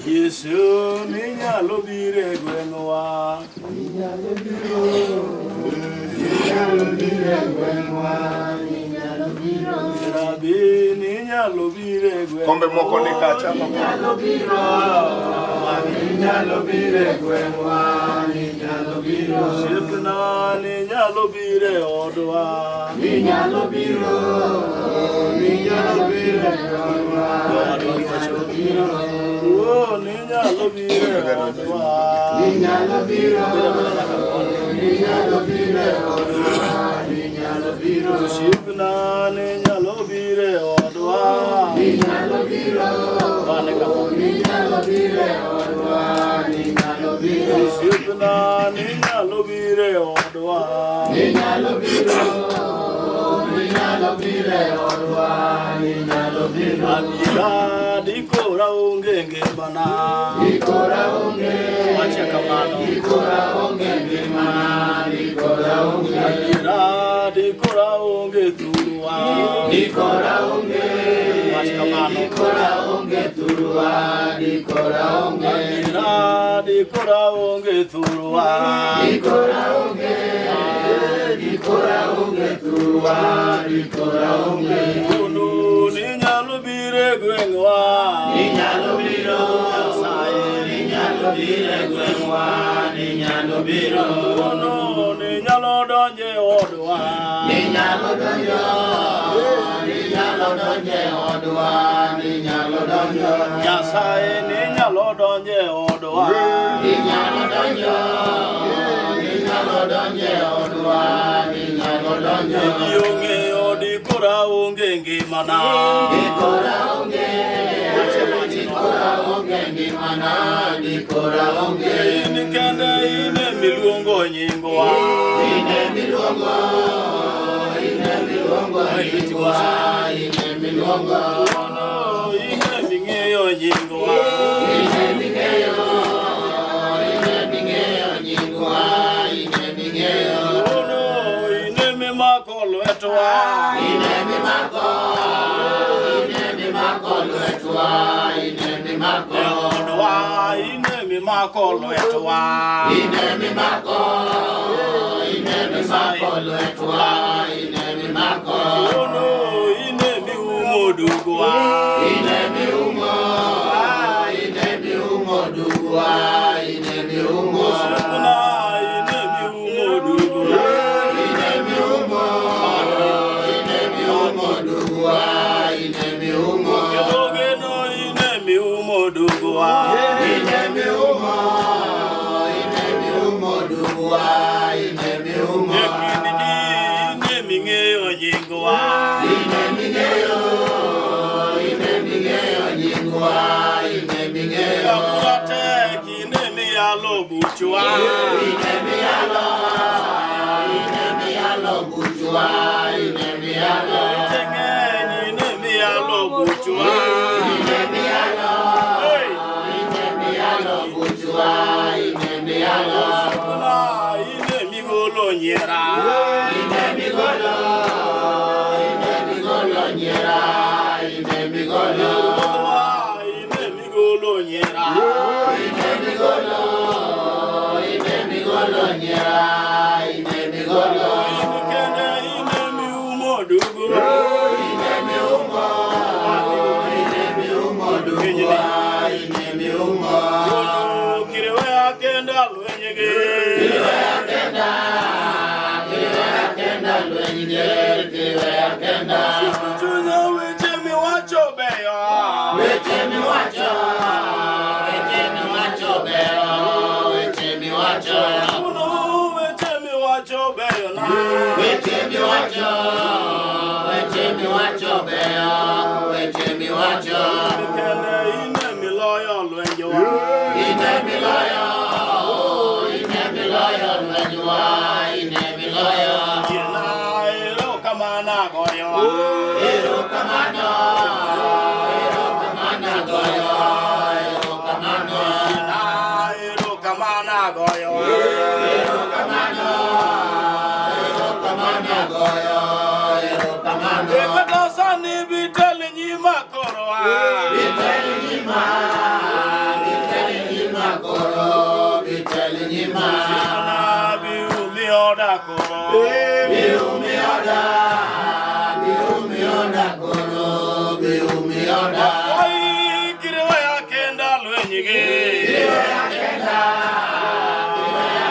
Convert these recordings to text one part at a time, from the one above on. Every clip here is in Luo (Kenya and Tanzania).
Yesu ninya lobire gwenwa ninya lobire gwenwa Rabi ninya lobire gwenwa Kombe moko ni kacha ninya lobire gwenwa ninya lobire Sipna ninya lobire odwa ninya lobire gwenwa Oh, niña lo vire, niña lo vire, niña lo vire, niña lo vire, shipna niña lo vire, odwa, niña lo vire, niña lo vire, odwa, niña lo vire, shipna niña lo vire, odwa, niña lo vire, niña lo vire, odwa, niña lo vire, amiga dikora ungenge bana dikora unge wacha kamano dikora unge mana dikora unge dikora unge turuwa dikora unge wacha kamano dikora unge turuwa dikora unge dikora unge turuwa dikora unge turuwa dikora unge kunu ninya lubire gwenwa ninya lubiro sae ninya lubire gwenwa ninya lubiro no ninya lodonje odwa ninya lodonje odwa ninya lodonje ya sae ninya lodonje odwa ninya lodonje odwa ninya lodonje yonge odikora unge ngimana dikora unge ngimana dikora unge nikende ine miluongo nyingwa ine miluongo ine ming'eyo nyingwa ine ming'eyo nyingwa ine ming'eyo ine mimako lwetwa ine mimako lwetwa ine mimako odwa ine mimako lwetwa ine mimako lwetwa ine mimako ono ine miumo dugwa ine miumo dugwa ine miumo sukuna ine miumo dugwa ine miumo dugwa ine miumo yogeno ine miumo dugwa ine miumo dugwa ine miumo ine ming'eyo nyingwa ine ming'eyo nyingwa ine ming'eyo kurate ine miyalo buchwa ine miyalo buchwa ine miyalo tengeni ine miyalo buchwa ine miyalo buchwa ine miyalo kuna ine migolo nyera ine migolo nyera ine migolo nyera ine migolo nyera ine migolo kende ine miumo dugu ine miumo dugwa ine miumo kirewe akenda lwenyege kirewe akenda lwenyege kirewe akenda chunya weche miwacho beyo weche miwacho beyo weche miwacho uno weche miwacho beyo na weche miwacho beyo weche miwacho kende ine miloyo lwenjwa ine miloyo lwenjwa ine miloyo jina ero kamana goyo ero kamana goyo ero kamana jina ero kamana goyo ero kamana kamano goyo erokamano. Kata sani bitel nyima koro bitel nyima koro bitel nyima biumi oda koro biumi oda koro biumi oda. Oi kiriwa ya kenda lwenyige kiriwa ya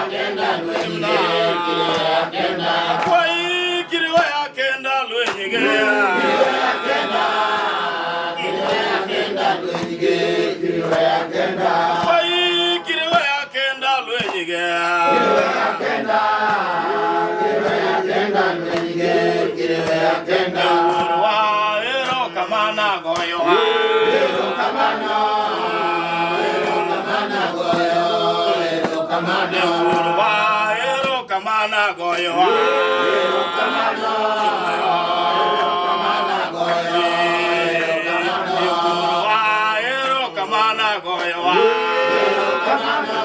kenda lwenyige kiriwa ya kenda. Oi kiriwa ya kenda lwenyige kiriwa ya kenda lwenyige kiriwa ya kenda. Oi kiriwa ya kenda lwenyige kiriwa ya kenda lwenyige kiriwa ya kenda. Erokamano goyo erokamano goyo erokamano. Erokamano goyo erokamano goyo erokamano. Erokamano goyo erokamano